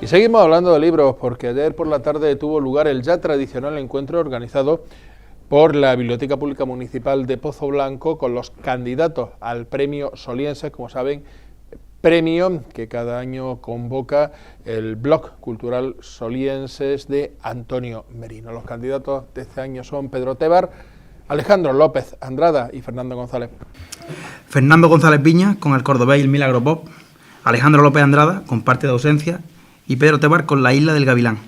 Y seguimos hablando de libros porque ayer por la tarde tuvo lugar el ya tradicional encuentro organizado por la Biblioteca Pública Municipal de Pozoblanco con los candidatos al premio Solienses, como saben, premio que cada año convoca el Blog Cultural Solienses de Antonio Merino. Los candidatos de este año son Pedro Tebar, Alejandro López Andrada y Fernando González. Fernando González Viña con El Cordobés y el Milagro Pop, Alejandro López Andrada con Parte de ausencia y Pedro Tebar con La Isla del Gavilán.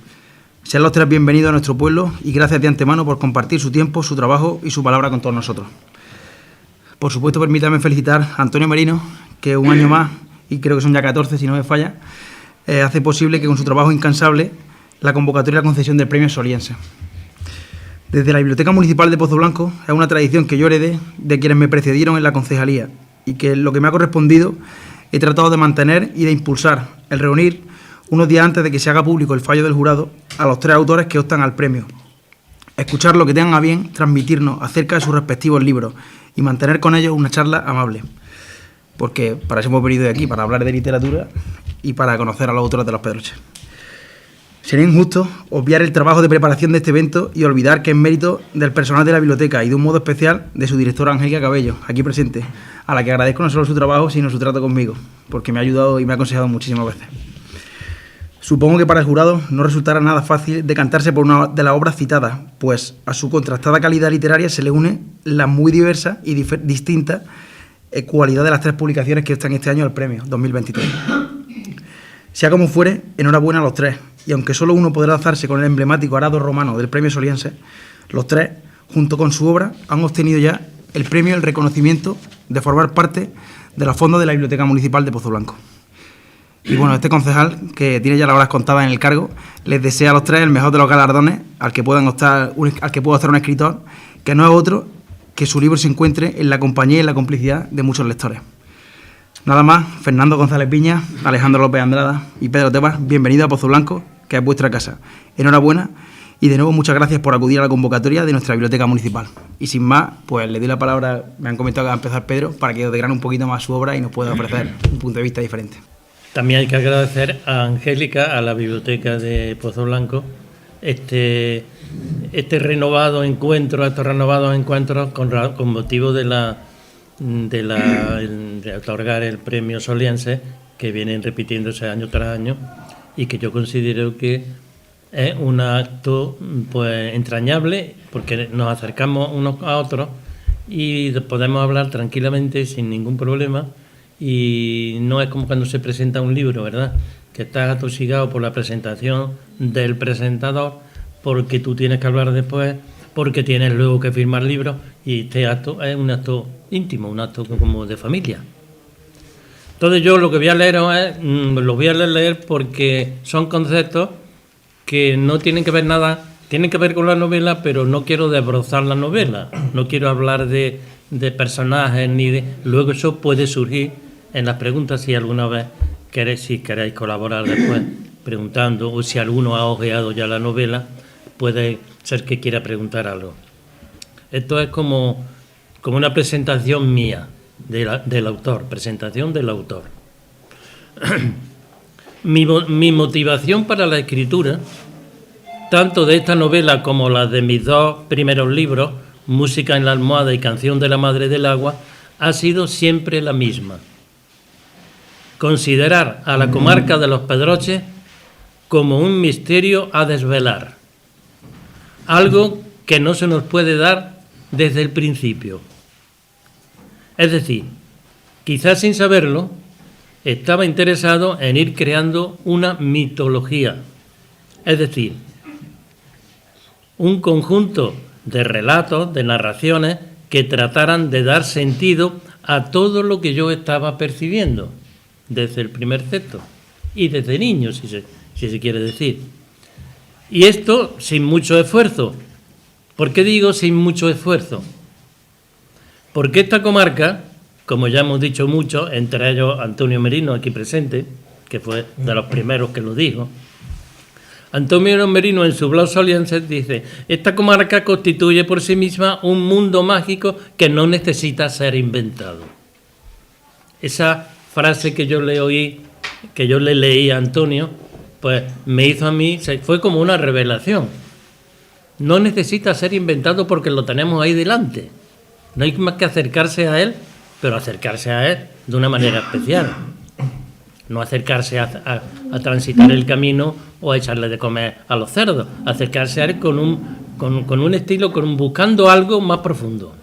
Sean los tres bienvenidos a nuestro pueblo y gracias de antemano por compartir su tiempo, su trabajo y su palabra con todos nosotros. Por supuesto, permítanme felicitar a Antonio Merino, que un año más, y creo que son ya 14 si no me falla, hace posible que con su trabajo incansable la convocatoria y la concesión del premio Solienses. Desde la Biblioteca Municipal de Pozoblanco es una tradición que yo heredé de quienes me precedieron en la concejalía y que lo que me ha correspondido he tratado de mantener y de impulsar el reunir unos días antes de que se haga público el fallo del jurado a los tres autores que optan al premio, escuchar lo que tengan a bien transmitirnos acerca de sus respectivos libros y mantener con ellos una charla amable, porque para eso hemos venido de aquí, para hablar de literatura y para conocer a los autores de Los Pedroches. Sería injusto obviar el trabajo de preparación de este evento y olvidar que es mérito del personal de la biblioteca y de un modo especial de su directora Angélica Cabello, aquí presente, a la que agradezco no solo su trabajo, sino su trato conmigo, porque me ha ayudado y me ha aconsejado muchísimas veces. Supongo que para el jurado no resultará nada fácil decantarse por una de las obras citadas, pues a su contrastada calidad literaria se le une la muy diversa y distinta cualidad de las tres publicaciones que están este año al premio 2023. Sea como fuere, enhorabuena a los tres, y aunque solo uno podrá alzarse con el emblemático arado romano del premio Solienses, los tres, junto con su obra, han obtenido ya el premio, el reconocimiento de formar parte de los fondos de la Biblioteca Municipal de Pozoblanco. Y bueno, este concejal, que tiene ya las horas contadas en el cargo, les desea a los tres el mejor de los galardones al que pueda optar un escritor, que no es otro que su libro se encuentre en la compañía y en la complicidad de muchos lectores. Nada más, Fernando González Viña, Alejandro López Andrada y Pedro Tebar, bienvenido a Pozoblanco, que es vuestra casa. Enhorabuena y de nuevo muchas gracias por acudir a la convocatoria de nuestra biblioteca municipal. Y sin más, pues le doy la palabra, me han comentado que va a empezar Pedro, para que desgrane un poquito más su obra y nos pueda ofrecer un punto de vista diferente. También hay que agradecer a Angélica, a la biblioteca de Pozoblanco, estos renovados encuentros con motivo de otorgar el premio Solienses, que vienen repitiéndose año tras año, y que yo considero que es un acto pues entrañable, porque nos acercamos unos a otros y podemos hablar tranquilamente sin ningún problema. Y no es como cuando se presenta un libro, ¿verdad?, que estás atosigado por la presentación del presentador, porque tú tienes que hablar después, porque tienes luego que firmar libros, y este acto es un acto íntimo, un acto como de familia. Entonces yo lo que voy a leer lo voy a leer porque son conceptos que no tienen que ver nada, tienen que ver con la novela, pero no quiero desbrozar la novela, no quiero hablar de personajes ni de... Luego eso puede surgir en las preguntas si alguna vez queréis colaborar después preguntando, o si alguno ha ojeado ya la novela, puede ser que quiera preguntar algo. Esto es como una presentación mía del autor, presentación del autor. Mi motivación para la escritura, tanto de esta novela como la de mis dos primeros libros, Música en la almohada y Canción de la Madre del Agua, ha sido siempre la misma: considerar a la comarca de Los Pedroches como un misterio a desvelar, algo que no se nos puede dar desde el principio. Es decir, quizás sin saberlo, estaba interesado en ir creando una mitología, es decir, un conjunto de relatos, de narraciones que trataran de dar sentido a todo lo que yo estaba percibiendo desde el primer texto y desde niño, si se quiere decir. Y esto sin mucho esfuerzo. ¿Por qué digo sin mucho esfuerzo? Porque esta comarca, como ya hemos dicho mucho, entre ellos Antonio Merino, aquí presente, que fue de los primeros que lo dijo, Antonio Merino en su blog Solienses dice: esta comarca constituye por sí misma un mundo mágico que no necesita ser inventado. Esa frase que yo le leí a Antonio, pues me hizo a mí, fue como una revelación. No necesita ser inventado porque lo tenemos ahí delante. No hay más que acercarse a él, pero acercarse a él de una manera especial. No acercarse a transitar el camino o a echarle de comer a los cerdos. Acercarse a él con un estilo, buscando algo más profundo.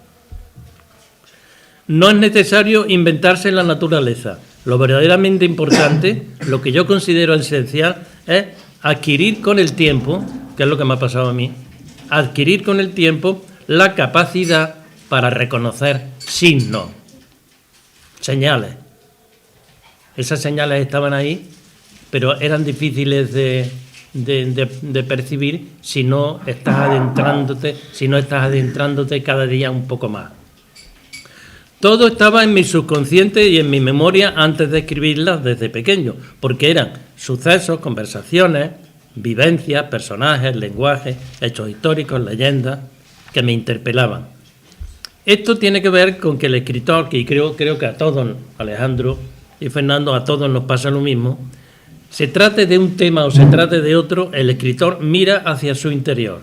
No es necesario inventarse la naturaleza. Lo verdaderamente importante, lo que yo considero esencial, es adquirir con el tiempo, que es lo que me ha pasado a mí, adquirir con el tiempo la capacidad para reconocer signos, señales. Esas señales estaban ahí, pero eran difíciles de percibir si no estás adentrándote cada día un poco más. Todo estaba en mi subconsciente y en mi memoria antes de escribirlas desde pequeño, porque eran sucesos, conversaciones, vivencias, personajes, lenguajes, hechos históricos, leyendas, que me interpelaban. Esto tiene que ver con que el escritor, que creo que a todos, Alejandro y Fernando, a todos nos pasa lo mismo, se trate de un tema o se trate de otro, el escritor mira hacia su interior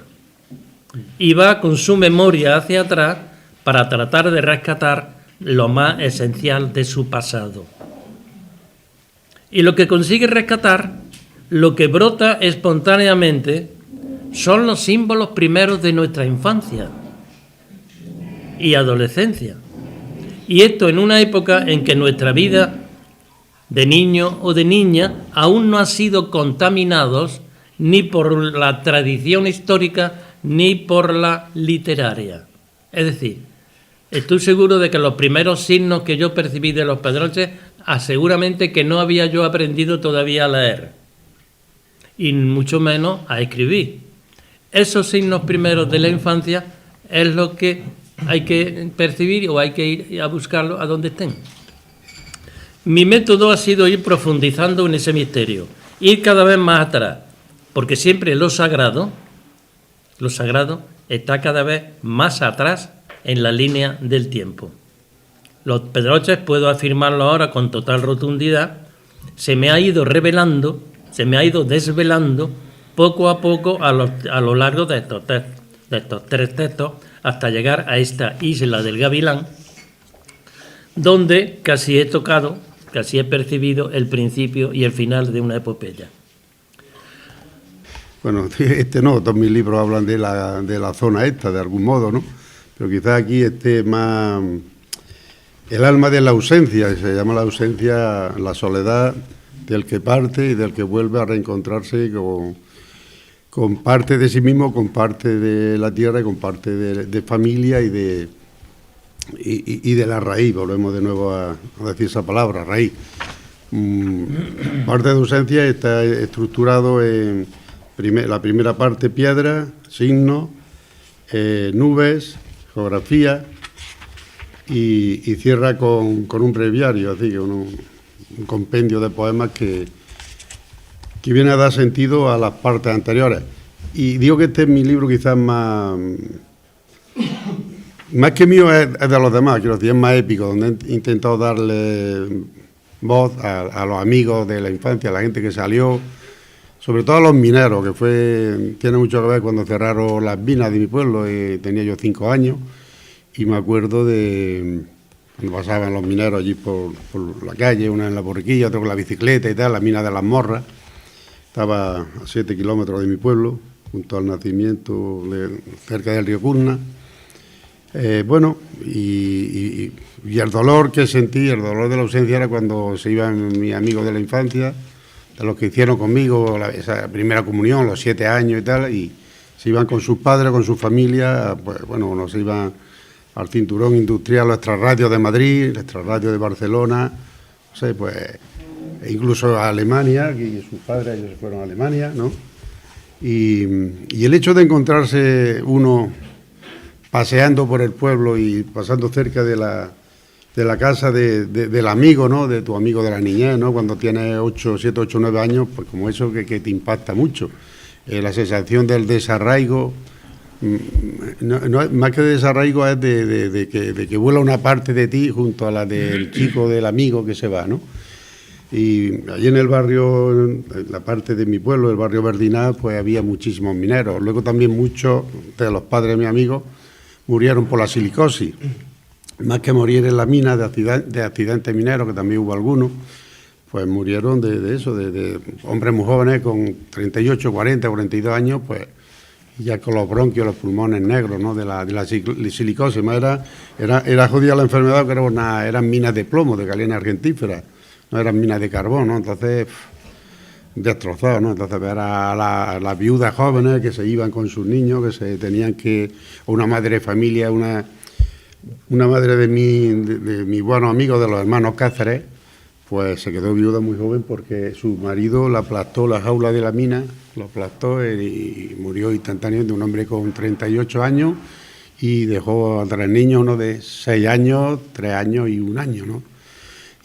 y va con su memoria hacia atrás para tratar de rescatar lo más esencial de su pasado. Y lo que consigue rescatar, lo que brota espontáneamente, son los símbolos primeros de nuestra infancia y adolescencia. Y esto en una época en que nuestra vida de niño o de niña aún no ha sido contaminados ni por la tradición histórica ni por la literaria. Es decir, estoy seguro de que los primeros signos que yo percibí de los Pedroches, seguramente que no había yo aprendido todavía a leer, y mucho menos a escribir. Esos signos primeros de la infancia es lo que hay que percibir o hay que ir a buscarlo a donde estén. Mi método ha sido ir profundizando en ese misterio, ir cada vez más atrás, porque siempre lo sagrado está cada vez más atrás en la línea del tiempo. Los Pedroches, puedo afirmarlo ahora con total rotundidad, se me ha ido revelando, se me ha ido desvelando poco a poco a lo largo de estos tres textos, hasta llegar a esta isla del Gavilán, donde casi he percibido el principio y el final de una epopeya. Bueno, todos mis libros hablan de la zona esta, de algún modo, ¿no? Pero quizás aquí esté más el alma de la ausencia, se llama la ausencia, la soledad del que parte y del que vuelve a reencontrarse con parte de sí mismo, con parte de la tierra y con parte de familia y de la raíz. Volvemos de nuevo a decir esa palabra, raíz. Parte de ausencia está estructurado en la primera parte, piedra, signos, nubes, geografía, y cierra con un breviario, así que un compendio de poemas que viene a dar sentido a las partes anteriores. Y digo que este es mi libro quizás más que mío, es de los demás, quiero decir, es más épico, donde he intentado darle voz a los amigos de la infancia, a la gente que salió, sobre todo a los mineros, que tiene mucho que ver cuando cerraron las minas de mi pueblo, tenía yo 5 años, y me acuerdo de cuando pasaban los mineros allí por la calle, una en la borriquilla, otro con la bicicleta y tal, la mina de las Morras. Estaba a 7 kilómetros de mi pueblo, junto al nacimiento, cerca del río Curna. Y el dolor que sentí, el dolor de la ausencia, era cuando se iban mis amigos de la infancia, de los que hicieron conmigo esa primera comunión, los 7 años y tal, y se iban con sus padres, con su familia, nos iban al cinturón industrial, los extrarradios de Madrid, el extrarradio de Barcelona, incluso a Alemania, que sus padres ellos se fueron a Alemania, ¿no? Y el hecho de encontrarse uno paseando por el pueblo y pasando cerca de la casa del amigo, ¿no? De tu amigo de la niñez, ¿no? Cuando tienes 7, 8, 9 años, pues como eso que te impacta mucho. La sensación del desarraigo, no, más que de desarraigo, es de que vuela una parte de ti junto a la del chico, del amigo que se va, ¿no? Y allí en el barrio, en la parte de mi pueblo, el barrio Verdinal, pues había muchísimos mineros. Luego también muchos de los padres de mis amigos murieron por la silicosis. Más que morir en la mina de accidentes mineros, que también hubo algunos, pues murieron de eso, de hombres muy jóvenes con 38, 40, 42 años, pues ya con los bronquios, los pulmones negros, ¿no? de la silicosis. Más era jodida la enfermedad, que eran minas de plomo, de galena argentífera, no eran minas de carbón, ¿no? Entonces, destrozados, ¿no? Entonces, ver a las viudas jóvenes que se iban con sus niños, que se tenían que, una madre de familia, una madre de mi buenos amigos, de los hermanos Cáceres, pues se quedó viuda muy joven porque su marido la aplastó la jaula de la mina, lo aplastó y murió instantáneamente, un hombre con 38 años, y dejó a 3 niños, uno de 6 años, 3 años y 1 año, ¿no?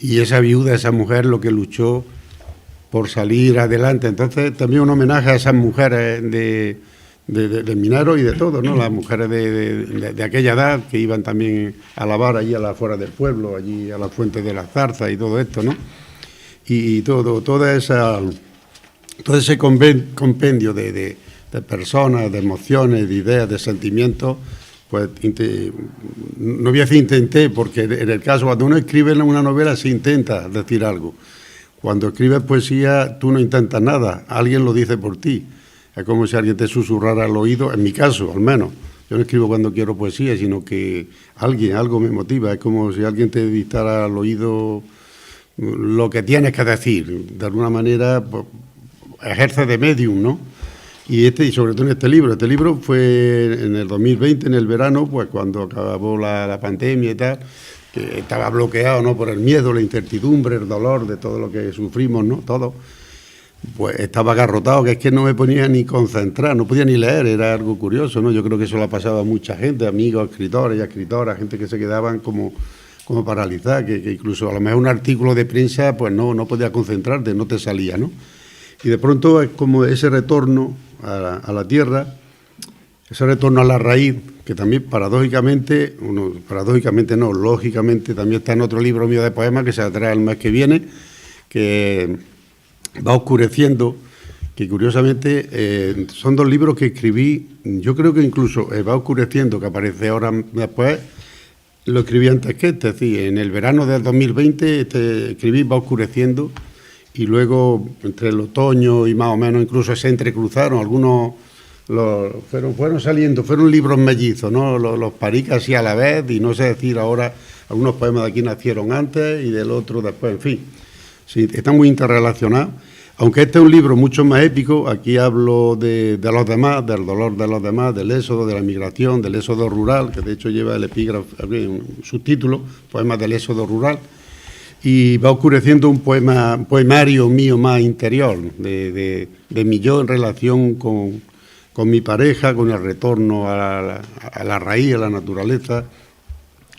Y esa viuda, esa mujer, lo que luchó por salir adelante. Entonces, también un homenaje a esas mujeres de mineros y de todo, ¿no? Las mujeres de aquella edad que iban también a lavar allí a las afueras del pueblo, allí a las fuentes de la zarza y todo esto, ¿no? Y todo ese compendio de personas, de emociones, de ideas, de sentimientos, pues no voy a decir intenté, porque en el caso cuando uno escribe una novela se intenta decir algo. Cuando escribes poesía tú no intentas nada, alguien lo dice por ti. Es como si alguien te susurrara al oído, en mi caso, al menos. Yo no escribo cuando quiero poesía, sino que algo me motiva. Es como si alguien te dictara al oído lo que tienes que decir. De alguna manera, pues, ejerce de medium, ¿no? Y sobre todo en este libro fue en el 2020, en el verano, pues cuando acabó la pandemia y tal, que estaba bloqueado, ¿no? Por el miedo, la incertidumbre, el dolor de todo lo que sufrimos, ¿no? Todo. Pues estaba agarrotado, que es que no me ponía ni concentrar, no podía ni leer, era algo curioso, ¿no? Yo creo que eso le ha pasado a mucha gente, amigos, escritores y escritoras, gente que se quedaban como paralizadas, que incluso a lo mejor un artículo de prensa, pues no podía concentrarte, no te salía, ¿no? Y de pronto es como ese retorno a la tierra, ese retorno a la raíz, que también paradójicamente no, lógicamente también está en otro libro mío de poemas que se trae el mes que viene, que va oscureciendo, que curiosamente son 2 libros que escribí, yo creo que incluso va oscureciendo, que aparece ahora después, lo escribí antes que es decir, en el verano del 2020 escribí Va oscureciendo, y luego entre el otoño y más o menos incluso se entrecruzaron, algunos fueron saliendo, fueron libros mellizos, ¿no? Los parí casi a la vez, y no sé decir ahora, algunos poemas de aquí nacieron antes y del otro después, en fin. Sí, están muy interrelacionados, aunque este es un libro mucho más épico. Aquí hablo de los demás, del dolor de los demás, del éxodo, de la migración, del éxodo rural, que de hecho lleva el epígrafe, un subtítulo, Poemas del éxodo rural, y va oscureciendo un poemario mío más interior, de mi yo en relación con mi pareja, con el retorno a la raíz, a la naturaleza.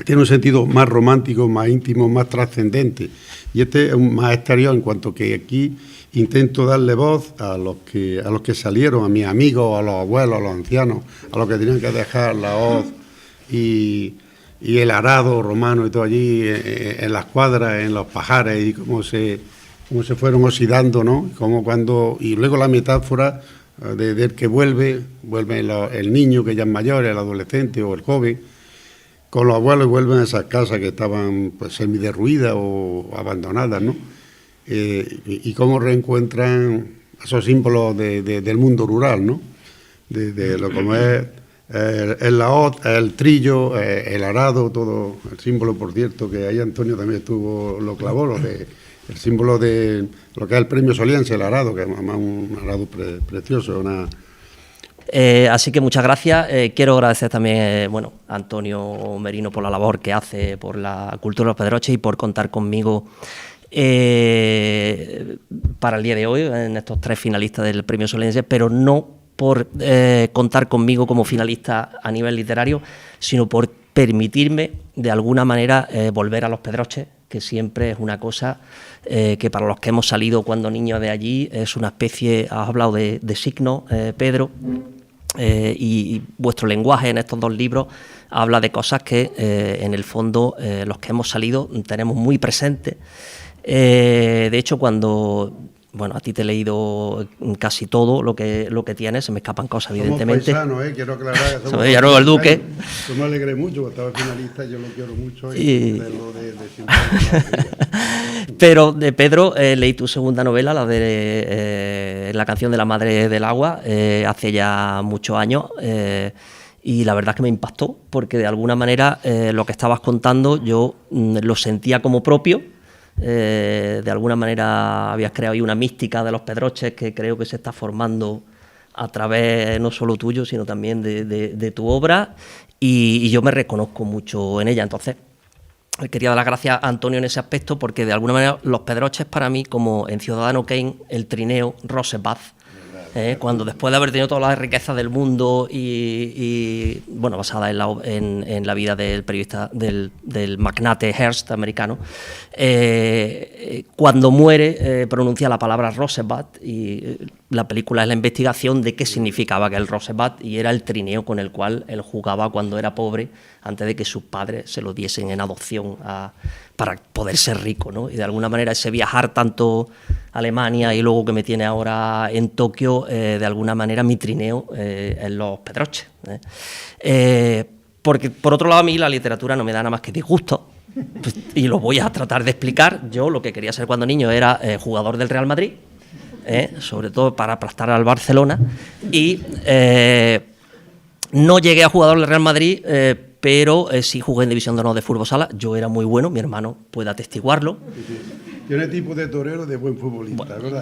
Tiene un sentido más romántico, más íntimo, más trascendente. Y este es más exterior, en cuanto que aquí intento darle voz a los que salieron, a mis amigos, a los abuelos, a los ancianos, a los que tenían que dejar la hoz y el arado romano y todo allí, en las cuadras, en los pajares, y cómo se fueron oxidando, ¿no? Y luego la metáfora del que vuelve el niño, que ya es mayor, el adolescente o el joven, con los abuelos, vuelven a esas casas que estaban pues semiderruidas o abandonadas, ¿no? Y cómo reencuentran esos símbolos del mundo rural, ¿no? De lo como es la hoz, el trillo, el arado, todo el símbolo, por cierto, que ahí Antonio también lo clavó, el símbolo de lo que es el premio Soliense, el arado, que es un arado precioso, así que muchas gracias. Quiero agradecer también a Antonio Merino por la labor que hace por la cultura de los Pedroches y por contar conmigo para el día de hoy en estos 3 finalistas del premio Soliense, pero no por contar conmigo como finalista a nivel literario, sino por permitirme de alguna manera volver a los Pedroches, que siempre es una cosa que para los que hemos salido cuando niños de allí es una especie, has hablado de signo, Pedro, y vuestro lenguaje en estos 2 libros habla de cosas que en el fondo los que hemos salido tenemos muy presentes. De hecho, cuando... Bueno, a ti te he leído casi todo lo que tienes, se me escapan cosas, evidentemente. Somos paisanos, quiero aclarar. Somos Villanueva del Duque. Yo me alegré mucho, porque estaba finalista, yo lo quiero mucho y verlo de Pero de Pedro leí tu segunda novela, la de La canción de la madre del agua, hace ya muchos años. Y la verdad es que me impactó, porque de alguna manera lo que estabas contando yo lo sentía como propio. De alguna manera habías creado ahí una mística de los Pedroches que creo que se está formando a través no solo tuyo, sino también de tu obra, y yo me reconozco mucho en ella. Entonces, quería dar las gracias a Antonio en ese aspecto, porque de alguna manera los Pedroches para mí, como en Ciudadano Kane, el trineo Roosevelt, cuando después de haber tenido todas las riquezas del mundo y bueno, basada en la vida del periodista, del magnate Hearst americano, cuando muere pronuncia la palabra Roosevelt, y la película es la investigación de qué significaba aquel Roosevelt, y era el trineo con el cual él jugaba cuando era pobre, antes de que sus padres se lo diesen en adopción para poder ser rico, ¿no? Y de alguna manera ese viajar tanto a Alemania y luego que me tiene ahora en Tokio, de alguna manera mi trineo en los Pedroches. Porque por otro lado a mí la literatura no me da nada más que disgusto, pues, y lo voy a tratar de explicar. Yo lo que quería ser cuando niño era jugador del Real Madrid, sobre todo para aplastar al Barcelona, y no llegué a jugador del Real Madrid, pero sí jugué en División de Honor de Fútbol Sala. Yo era muy bueno, mi hermano puede atestiguarlo. Tiene tipo de torero de buen futbolista, ¿verdad?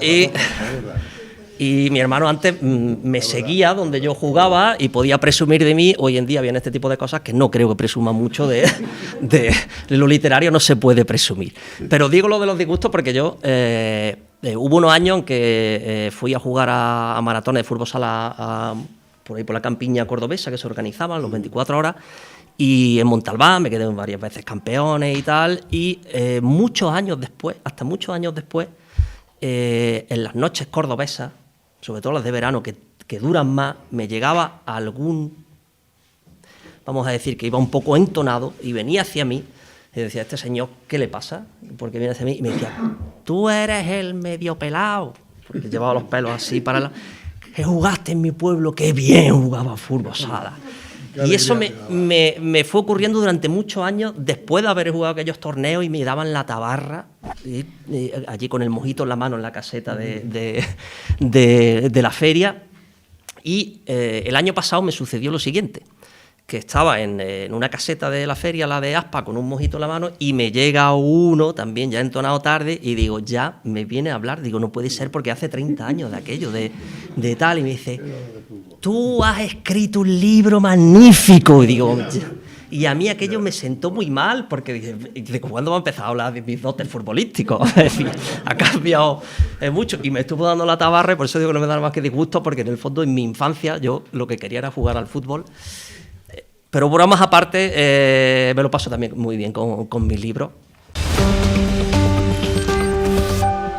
Y mi hermano antes me seguía donde yo jugaba y podía presumir de mí. Hoy en día vienen este tipo de cosas que no creo que presuma mucho de lo literario, no se puede presumir. Pero digo lo de los disgustos porque yo... hubo unos años en que fui a jugar a maratones de fútbol sala por ahí por la campiña cordobesa que se organizaban los 24 horas, y en Montalbán me quedé varias veces campeones y tal, y muchos años después, en las noches cordobesas, sobre todo las de verano que duran más, me llegaba algún, vamos a decir que iba un poco entonado y venía hacia mí y decía, este señor, ¿qué le pasa? Porque viene hacia mí y me decía, tú eres el medio pelado, porque llevaba los pelos así para la... que jugaste en mi pueblo, qué bien jugaba fútbol sala. Y eso me fue ocurriendo durante muchos años después de haber jugado aquellos torneos, y me daban la tabarra y allí con el mojito en la mano en la caseta de la feria. Y el año pasado me sucedió lo siguiente, que estaba en una caseta de la feria, la de Aspa, con un mojito en la mano, y me llega uno también ya entonado tarde y digo, ya me viene a hablar, digo, no puede ser porque hace 30 años de aquello, de tal, y me dice, tú has escrito un libro magnífico, y digo, y a mí aquello me sentó muy mal, porque dije, ¿cuándo va a empezar a hablar de mis dotes futbolísticos? Es decir, ha cambiado mucho, y me estuvo dando la tabarra, y por eso digo que no me da más que disgusto, porque en el fondo en mi infancia yo lo que quería era jugar al fútbol. Pero bromas aparte, me lo paso también muy bien con mis libros.